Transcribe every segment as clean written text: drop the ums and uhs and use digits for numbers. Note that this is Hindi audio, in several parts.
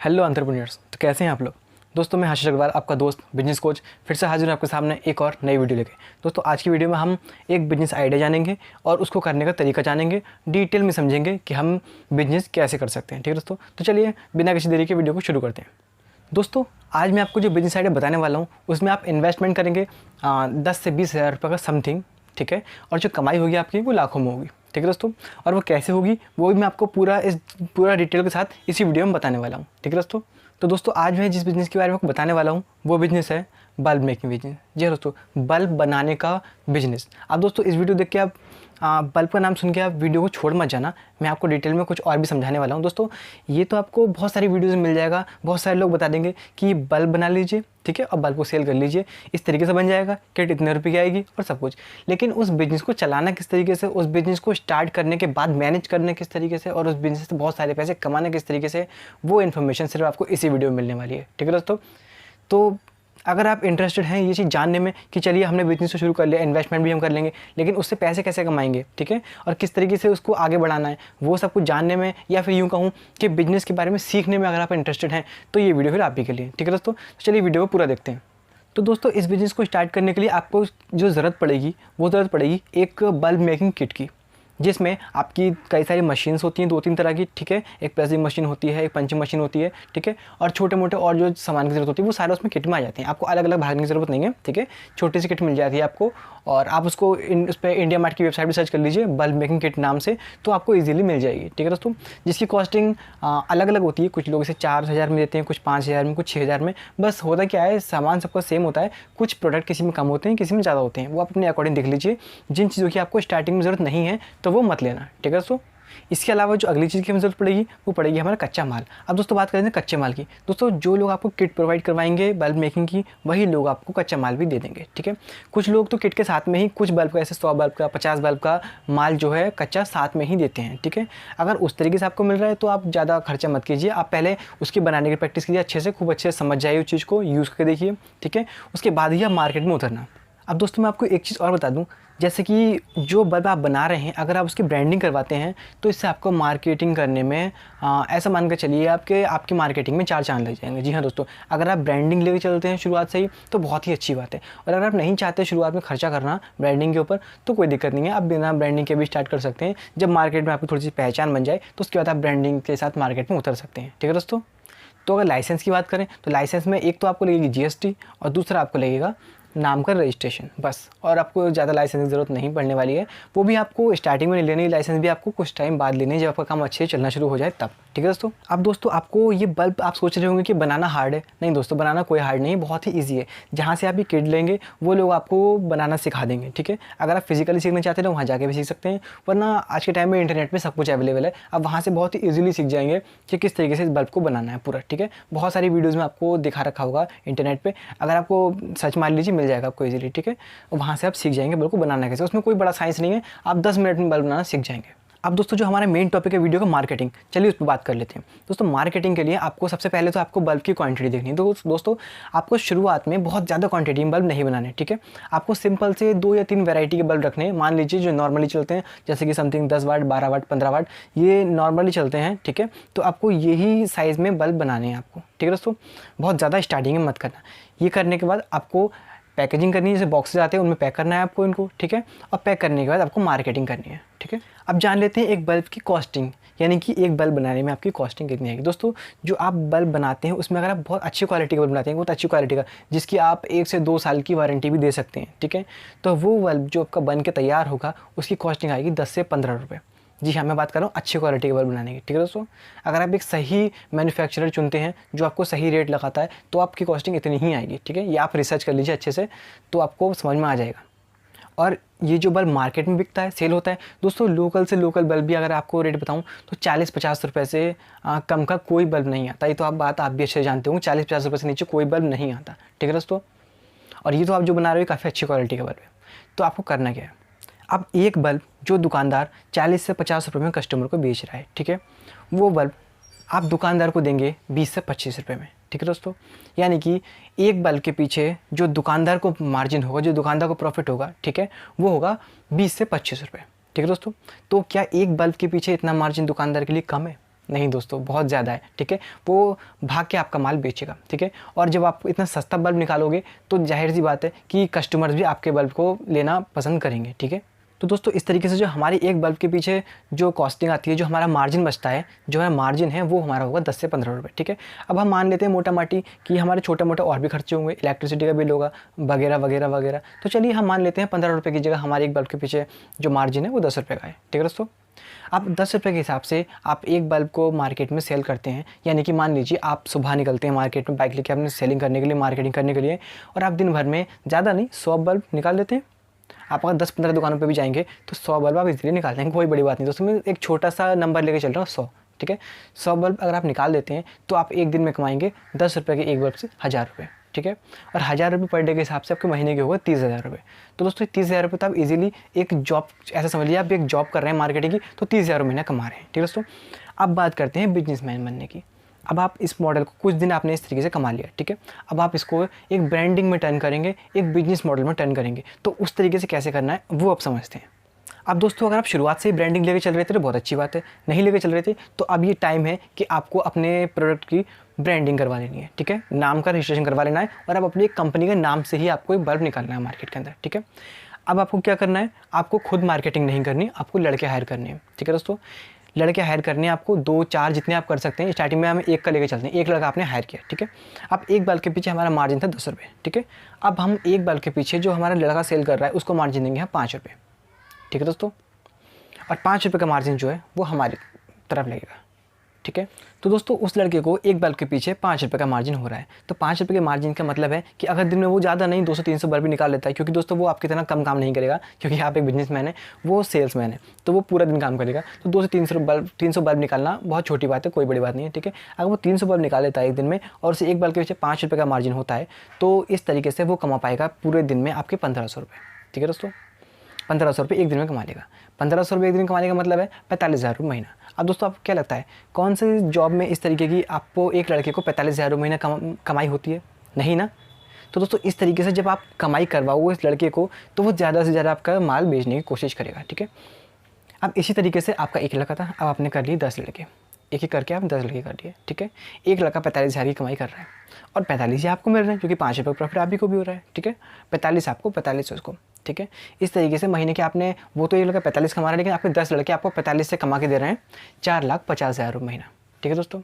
Hello entrepreneurs. तो कैसे हैं आप लोग। दोस्तों मैं आशीष अग्रवाल, आपका दोस्त बिजनेस कोच, फिर से हाजिर हूँ आपके सामने एक और नई वीडियो लेके। दोस्तों आज की वीडियो में हम एक बिजनेस आइडिया जानेंगे और उसको करने का तरीका जानेंगे, डिटेल में समझेंगे कि हम बिजनेस कैसे कर सकते हैं। ठीक है दोस्तों, तो चलिए बिना किसी देरी के वीडियो को शुरू करते हैं। दोस्तों आज मैं आपको जो बिजनेस आइडिया बताने वाला हूँ उसमें आप इन्वेस्टमेंट करेंगे 10 से 20 हज़ार रुपये का समथिंग। ठीक है, और जो कमाई होगी आपकी वो लाखों में होगी। ठीक है दोस्तों, और वो कैसे होगी वो भी मैं आपको पूरा डिटेल के साथ इसी वीडियो में बताने वाला हूँ। ठीक है दोस्तों, तो दोस्तों आज मैं जिस बिज़नेस के बारे में आपको बताने वाला हूँ वो बिज़नेस है बल्ब मेकिंग बिजनेस। जी हाँ दोस्तों, बल्ब बनाने का बिजनेस। अब दोस्तों इस वीडियो देख के आप बल्ब का नाम सुन के आप वीडियो को छोड़ मत जाना, मैं आपको डिटेल में कुछ और भी समझाने वाला हूँ। दोस्तों ये तो आपको बहुत सारी वीडियोज़ में मिल जाएगा, बहुत सारे लोग बता देंगे कि बल्ब बना लीजिए, ठीक है, और बल्ब को सेल कर लीजिए, इस तरीके से बन जाएगा, किट इतने रुपये की आएगी और सब कुछ। लेकिन उस बिज़नेस को चलाना किस तरीके से, उस बिज़नेस को स्टार्ट करने के बाद मैनेज करने किस तरीके से और उस बिज़नेस से बहुत सारे पैसे कमाने किस तरीके से, वो इन्फॉर्मेशन सिर्फ आपको इसी वीडियो में मिलने वाली है। ठीक है दोस्तों, तो अगर आप इंटरेस्टेड हैं ये चीज़ जानने में कि चलिए हमने बिजनेस तो शुरू कर लिया, इन्वेस्टमेंट भी हम कर लेंगे, लेकिन उससे पैसे कैसे कमाएंगे, ठीक है, और किस तरीके से उसको आगे बढ़ाना है, वो सब कुछ जानने में, या फिर यूँ कहूँ कि बिजनेस के बारे में सीखने में अगर आप इंटरेस्टेड हैं तो ये वीडियो फिर आप ही के लिए। ठीक है दोस्तों, तो चलिए वीडियो को पूरा देखते हैं। तो दोस्तों इस बिज़नेस को स्टार्ट करने के लिए आपको जो ज़रूरत पड़ेगी वो ज़रूरत पड़ेगी एक बल्ब मेकिंग किट की, जिसमें आपकी कई सारी मशीन्स होती हैं, 2-3 तरह की। ठीक है, एक प्रेसिंग मशीन होती है, एक पंचिंग मशीन होती है, ठीक है, और छोटे मोटे और जो सामान की ज़रूरत होती है वो सारे उसमें किट में आ जाते हैं। आपको अलग अलग भागने की ज़रूरत नहीं है। ठीक है, छोटी सी किट मिल जाती है आपको, और आप उसको उस पर इंडिया मार्ट की वेबसाइट पर सर्च कर लीजिए बल्ब मेकिंग किट नाम से, तो आपको ईजिली मिल जाएगी। ठीक है दोस्तों, जिसकी कॉस्टिंग अलग अलग होती है, कुछ लोग इसे 4,000 में देते हैं, कुछ 5,000 में, कुछ 6,000 में। बस होता क्या है, सामान सबका सेम होता है, कुछ प्रोडक्ट किसी में कम होते हैं, किसी में ज़्यादा होते हैं, वो आप अपने अकॉर्डिंग देख लीजिए। जिन चीज़ों की आपको स्टार्टिंग में ज़रूरत नहीं है तो वो मत लेना। ठीक है दोस्तों, इसके अलावा जो अगली चीज़ की हमें ज़रूरत पड़ेगी वो पड़ेगी हमारा कच्चा माल। अब दोस्तों बात करें कच्चे माल की, दोस्तों जो लोग आपको किट प्रोवाइड करवाएंगे बल्ब मेकिंग की, वही लोग आपको कच्चा माल भी दे देंगे। ठीक है, कुछ लोग तो किट के साथ में ही कुछ बल्ब का, ऐसे 100 बल्ब का, 50 बल्ब का माल जो है कच्चा साथ में ही देते हैं। ठीक है, अगर उस तरीके से आपको मिल रहा है तो आप ज़्यादा खर्चा मत कीजिए, आप पहले उसकी बनाने की प्रैक्टिस कीजिए अच्छे से, खूब अच्छे से समझ जाइए उस चीज़ को, यूज़ करके देखिए। ठीक है, उसके बाद ही आप मार्केट में उतरना। अब दोस्तों मैं आपको एक चीज़ और बता दूं, जैसे कि जो बल्ब आप बना रहे हैं अगर आप उसकी ब्रांडिंग करवाते हैं तो इससे आपको मार्केटिंग करने में ऐसा मान कर चलिए आपकी मार्केटिंग में 4 चांद लग जाएंगे। जी हाँ दोस्तों, अगर आप ब्रांडिंग लेके चलते हैं शुरुआत से ही तो बहुत ही अच्छी बात है, और अगर आप नहीं चाहते शुरुआत में खर्चा करना ब्रांडिंग के ऊपर तो कोई दिक्कत नहीं है, आप बिना ब्रांडिंग के भी स्टार्ट कर सकते हैं। जब मार्केट में आपकी थोड़ी सी पहचान बन जाए तो उसके बाद आप ब्रांडिंग के साथ मार्केट में उतर सकते हैं। ठीक है दोस्तों, तो अगर लाइसेंस की बात करें तो लाइसेंस में एक तो आपको लगेगी GST और दूसरा आपको लगेगा नाम का रजिस्ट्रेशन, बस। और आपको ज़्यादा लाइसेंस की ज़रूरत नहीं पड़ने वाली है, वो भी आपको स्टार्टिंग में नहीं लेनी, लाइसेंस भी आपको कुछ टाइम बाद लेनी है जब आपका काम अच्छे से चलना शुरू हो जाए तब। ठीक है दोस्तों, अब दोस्तों आपको ये बल्ब आप सोच रहे होंगे कि बनाना हार्ड है। नहीं दोस्तों, बनाना कोई हार्ड नहीं है, बहुत ही ईजी है। जहाँ से आप ये किट लेंगे वो लोग आपको बनाना सिखा देंगे। ठीक है, अगर आप फिजिकली सीखना चाहते हैं तो वहाँ जाके भी सीख सकते हैं, वरना आज के टाइम में इंटरनेट में सब कुछ अवेलेबल है, आप वहाँ से बहुत ही ईजिली सीख जाएंगे कि किस तरीके से इस बल्ब को बनाना है पूरा। ठीक है, बहुत सारी वीडियोज़ में आपको दिखा रखा होगा इंटरनेट पर, अगर आपको सर्च मार लीजिए मिल जाएगा आपको ईजिली। ठीक है, और वहाँ से आप सीख जाएंगे बल्ब को बनाना कैसे, उसमें कोई बड़ा साइंस नहीं है, आप 10 मिनट में बल्ब बनाना सीख जाएंगे। अब दोस्तों जो हमारा मेन टॉपिक है वीडियो का, मार्केटिंग, चलिए उस पर बात कर लेते हैं। दोस्तों मार्केटिंग के लिए आपको सबसे पहले तो आपको बल्ब की क्वांटिटी देखनी है। तो दोस्तों आपको शुरुआत में बहुत ज़्यादा क्वांटिटी में बल्ब नहीं बनाने। ठीक है, आपको सिंपल से 2 या 3 वैरायटी के बल्ब रखने हैं। मान लीजिए जो नॉर्मली चलते हैं, जैसे कि समथिंग 10 वाट, 12 वाट, 15 वाट, ये नॉर्मली चलते हैं। ठीक है, तो आपको यही साइज़ में बल्ब बनाने हैं आपको। ठीक है दोस्तों, बहुत ज़्यादा स्टार्टिंग में मत करना। ये करने के बाद आपको पैकेजिंग करनी है, जैसे बॉक्सेस आते हैं उनमें पैक करना है आपको इनको। ठीक है, और पैक करने के बाद आपको मार्केटिंग करनी है। ठीक है, अब जान लेते हैं एक बल्ब की कॉस्टिंग, यानी कि एक बल्ब बनाने में आपकी कॉस्टिंग कितनी आएगी। दोस्तों जो आप बल्ब बनाते हैं उसमें अगर आप बहुत अच्छी क्वालिटी का बल्ब बनाते हैं, बहुत अच्छी क्वालिटी का, जिसकी आप 1 से 2 साल की वारंटी भी दे सकते हैं, ठीक है, तो वो बल्ब जो आपका बन के तैयार होगा उसकी कॉस्टिंग आएगी 10 से 15 रुपये। जी हाँ, मैं बात कर रहा हूँ अच्छी क्वालिटी के बल्ब बनाने की। ठीक है दोस्तों, अगर आप एक सही मैन्युफैक्चरर चुनते हैं जो आपको सही रेट लगाता है तो आपकी कॉस्टिंग इतनी ही आएगी। ठीक है, ये आप रिसर्च कर लीजिए अच्छे से तो आपको समझ में आ जाएगा। और ये जो बल्ब मार्केट में बिकता है, सेल होता है, दोस्तों लोकल से लोकल बल्ब भी अगर आपको रेट बताऊं तो 40-50 रुपये से कम का कोई बल्ब नहीं आता। ये तो आप भी अच्छे जानते होंगे, 40-50 रुपये से नीचे कोई बल्ब नहीं आता। ठीक है दोस्तों, और ये तो आप जो बना रहे हो काफ़ी अच्छी क्वालिटी का बल्ब है। तो आपको करना क्या है, अब एक बल्ब जो दुकानदार 40 से 50 रुपये में कस्टमर को बेच रहा है, ठीक है, वो बल्ब आप दुकानदार को देंगे 20 से 25 रुपये में। ठीक है दोस्तों, यानी कि एक बल्ब के पीछे जो दुकानदार को मार्जिन होगा, जो दुकानदार को प्रॉफिट होगा, ठीक है, वो होगा 20 से 25 रुपये। ठीक है दोस्तों, तो क्या एक बल्ब के पीछे इतना मार्जिन दुकानदार के लिए कम है? नहीं दोस्तों, बहुत ज़्यादा है, ठीक है। वो भाग के आपका माल बेचेगा, ठीक है। और जब आप इतना सस्ता बल्ब निकालोगे तो जाहिर सी बात है कि कस्टमर्स भी आपके बल्ब को लेना पसंद करेंगे, ठीक है। तो दोस्तों इस तरीके से जो हमारी एक बल्ब के पीछे जो कॉस्टिंग आती है, जो हमारा मार्जिन बचता है, जो है मार्जिन है वो हमारा होगा 10 से 15 रुपये, ठीक है। अब हम मान लेते हैं मोटा माटी कि हमारे छोटे मोटे और भी खर्चे होंगे, इलेक्ट्रिसिटी का बिल होगा वगैरह वगैरह वगैरह। तो चलिए हम मान लेते हैं 15 रुपये की जगह हमारे एक बल्ब के पीछे जो मार्जिन है वो 10 रुपये का है, ठीक है दोस्तों। आप 10 रुपये के हिसाब से आप एक बल्ब को मार्केट में सेल करते हैं, यानी कि मान लीजिए आप सुबह निकलते हैं मार्केट में बाइक लेके अपने सेलिंग करने के लिए, मार्केटिंग करने के लिए, और आप दिन भर में ज़्यादा नहीं 100 बल्ब निकाल लेते हैं। आप अगर 10-15 दुकानों पे भी जाएंगे तो 100 बल्ब आप इजीली निकाल देंगे, कोई बड़ी बात नहीं दोस्तों। मैं एक छोटा सा नंबर लेके चल रहा हूँ 100, ठीक है। 100 बल्ब अगर आप निकाल देते हैं तो आप एक दिन में कमाएंगे 10 रुपये के एक बल्ब से 1000 रुपये, ठीक है। और 1000 रुपये पर डे के हिसाब से आपके महीने के होगा 30,000 रुपये। तो दोस्तों 30,000 रुपये तो आप इजीली एक जॉब, ऐसा समझ लीजिए आप एक जॉब कर रहे हैं मार्केटिंग की, तो 30,000 महीना कमा रहे हैं, ठीक है दोस्तों। अब बात करते हैं बिजनेसमैन बनने की। अब आप इस मॉडल को कुछ दिन आपने इस तरीके से कमा लिया, ठीक है। अब आप इसको एक ब्रांडिंग में टर्न करेंगे, एक बिजनेस मॉडल में टर्न करेंगे। तो उस तरीके से कैसे करना है वो आप समझते हैं। अब दोस्तों अगर आप शुरुआत से ही ब्रांडिंग लेके चल रहे थे तो बहुत अच्छी बात है, नहीं लेके चल रहे थे तो अब ये टाइम है कि आपको अपने प्रोडक्ट की ब्रांडिंग करवा लेनी है, ठीक है। नाम का रजिस्ट्रेशन करवा लेना है और अब अपनी एक कंपनी के नाम से ही आपको एक बल्ब निकालना है मार्केट के अंदर, ठीक है। अब आपको क्या करना है, आपको खुद मार्केटिंग नहीं करनी, आपको लड़के हायर करने हैं, ठीक है दोस्तों। लड़के हायर करने हैं आपको, 2-4 जितने आप कर सकते हैं। स्टार्टिंग में हम एक का लेके चलते हैं, एक लड़का आपने हायर किया, ठीक है। अब एक बल्ब के पीछे हमारा मार्जिन था 10 रुपये, ठीक है। अब हम एक बल्ब के पीछे जो हमारा लड़का सेल कर रहा है उसको मार्जिन देंगे हम 5 रुपये, ठीक है दोस्तों। और 5 रुपये का मार्जिन जो है वो हमारी तरफ लगेगा, ठीक है। तो दोस्तों उस लड़के को एक बल्ब के पीछे 5 रुपये का मार्जिन हो रहा है। तो 5 रुपये के मार्जिन का मतलब है कि अगर दिन में वो ज़्यादा नहीं 200-300 बल्ब भी निकाल लेता है, क्योंकि दोस्तों वो आपकी तरह कम काम नहीं करेगा, क्योंकि आप एक बिजनेसमैन है, वो सेल्समैन है, तो वो पूरा दिन काम करेगा। तो 200 से 300 बल्ब निकालना बहुत छोटी बात है, कोई बड़ी बात नहीं है, ठीक है। अगर वो 300 बल्ब निकाल लेता है एक दिन में और उसे एक बल्ब के पीछे 5 रुपये का मार्जिन होता है, तो इस तरीके से वो कमा पाएगा पूरे दिन में आपके 1500 रुपये, ठीक है दोस्तों। 1500 रुपये एक दिन में कमा लेगा। 1500 रुपये एक दिन कमाने का मतलब है 45,000 रुपये महीना। अब दोस्तों आपको क्या लगता है कौन से जॉब में इस तरीके की आपको एक लड़के को 45,000 रुपये महीना कमाई होती है? नहीं ना। तो दोस्तों इस तरीके से जब आप कमाई करवाओगे इस लड़के को तो वो ज़्यादा से ज़्यादा आपका माल बेचने की कोशिश करेगा, ठीक है। अब इसी तरीके से आपका एक लड़का था, अब आपने कर लिए 10 लड़के, एक एक करके आप 10 लड़के कर लिए, ठीक है। एक लड़का 45,000 की कमाई कर रहा है और 45 ही आपको मिल रहे हैं, क्योंकि 5 रुपये प्रॉफिट आप ही को भी हो रहा है, ठीक है। 45 आपको, 45 उसको, ठीक है। इस तरीके से महीने के आपने, वो तो एक लड़का 45 कमा रहा है, लेकिन आपके 10 लड़के आपको 45 से कमा के दे रहे हैं 4,50,000 रुपये महीना, ठीक है दोस्तों।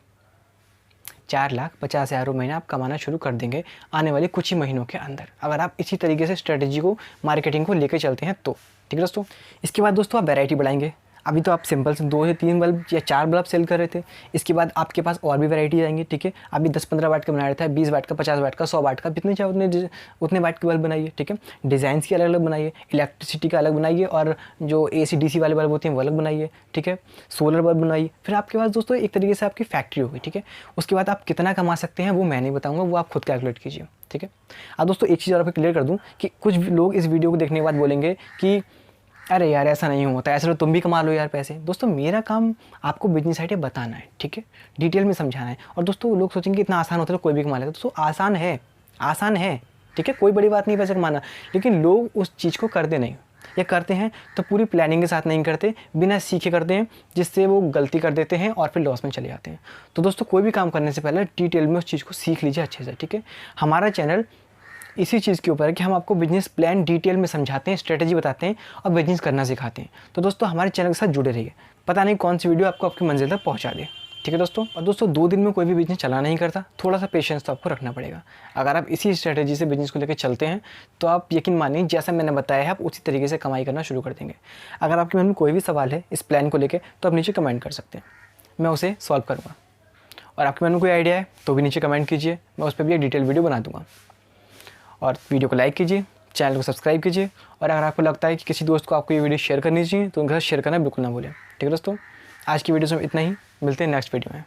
4,50,000 रुपये महीना आप कमाना शुरू कर देंगे आने वाले कुछ ही महीनों के अंदर, अगर आप इसी तरीके से स्ट्रेटजी को, मार्केटिंग को लेकर चलते हैं तो, ठीक है दोस्तों। इसके बाद दोस्तों आप वैरायटी बढ़ाएंगे। अभी तो आप सिंपल से 2 से 3 बल्ब या 4 बल्ब सेल कर रहे थे, इसके बाद आपके पास और भी वैरायटी आएंगी, ठीक है। अभी 10-15 वाट का बना रहा था, 20 वाट का, 50 वाट का, 100 वाट का, जितने चाहे उतने वाट के बल्ब बनाइए, ठीक है। डिज़ाइंस की अलग अलग बनाइए, इलेक्ट्रिसिटी का अलग बनाइए, और जो AC DC वाले बल्ब होते हैं वो अलग बनाइए, ठीक है। सोलर बल्ब बनाइए। फिर आपके पास दोस्तों एक तरीके से आपकी फैक्ट्री होगी, ठीक है। उसके बाद आप कितना कमा सकते हैं वो मैं नहीं बताऊँगा, वो आप खुद कैलकुलेट कीजिए, ठीक है। अब दोस्तों एक चीज़ और आपको क्लियर कर दूँ कि कुछ लोग इस वीडियो को देखने के बाद बोलेंगे कि अरे यार ऐसा नहीं होता, ऐसा तो तुम भी कमा लो यार पैसे। दोस्तों मेरा काम आपको बिजनेस आइडिया बताना है, ठीक है, डिटेल में समझाना है। और दोस्तों लोग सोचेंगे इतना आसान होता है तो कोई भी कमा लेगा। दोस्तों आसान है, आसान है, ठीक है, कोई बड़ी बात नहीं पैसे कमाना, लेकिन लोग उस चीज़ को करते नहीं, या करते हैं तो पूरी प्लानिंग के साथ नहीं करते, बिना सीखे करते हैं, जिससे वो गलती कर देते हैं और फिर लॉस में चले जाते हैं। तो दोस्तों कोई भी काम करने से पहले डिटेल में उस चीज़ को सीख लीजिए अच्छे से, ठीक है। हमारा चैनल इसी चीज़ के ऊपर है कि हम आपको बिजनेस प्लान डिटेल में समझाते हैं, स्ट्रेटजी बताते हैं और बिजनेस करना सिखाते हैं। तो दोस्तों हमारे चैनल के साथ जुड़े रहिए, पता नहीं कौन सी वीडियो आपको आपकी मंजिल तक पहुंचा दे, ठीक है दोस्तों। और दोस्तों 2 दिन में कोई भी बिजनेस चला नहीं करता, थोड़ा सा पेशेंस तो आपको रखना पड़ेगा। अगर आप इसी स्ट्रेटजी से बिजनेस को लेकर चलते हैं तो आप यकीन मानिए जैसा मैंने बताया है आप उसी तरीके से कमाई करना शुरू कर देंगे। अगर आपके मन में कोई भी सवाल है इस प्लान को लेकर तो आप नीचे कमेंट कर सकते हैं, मैं उसे सॉल्व करूँगा। और आपके मन में कोई आइडिया है तो भी नीचे कमेंट कीजिए, मैं उस पर भी एक डिटेल वीडियो बना दूँगा। और वीडियो को लाइक कीजिए, चैनल को सब्सक्राइब कीजिए, और अगर आपको लगता है कि किसी दोस्त को आपको ये वीडियो शेयर करनी चाहिए तो उनके साथ शेयर करना बिल्कुल ना भूलें, ठीक है दोस्तों। आज की वीडियो में इतना ही, मिलते हैं नेक्स्ट वीडियो में।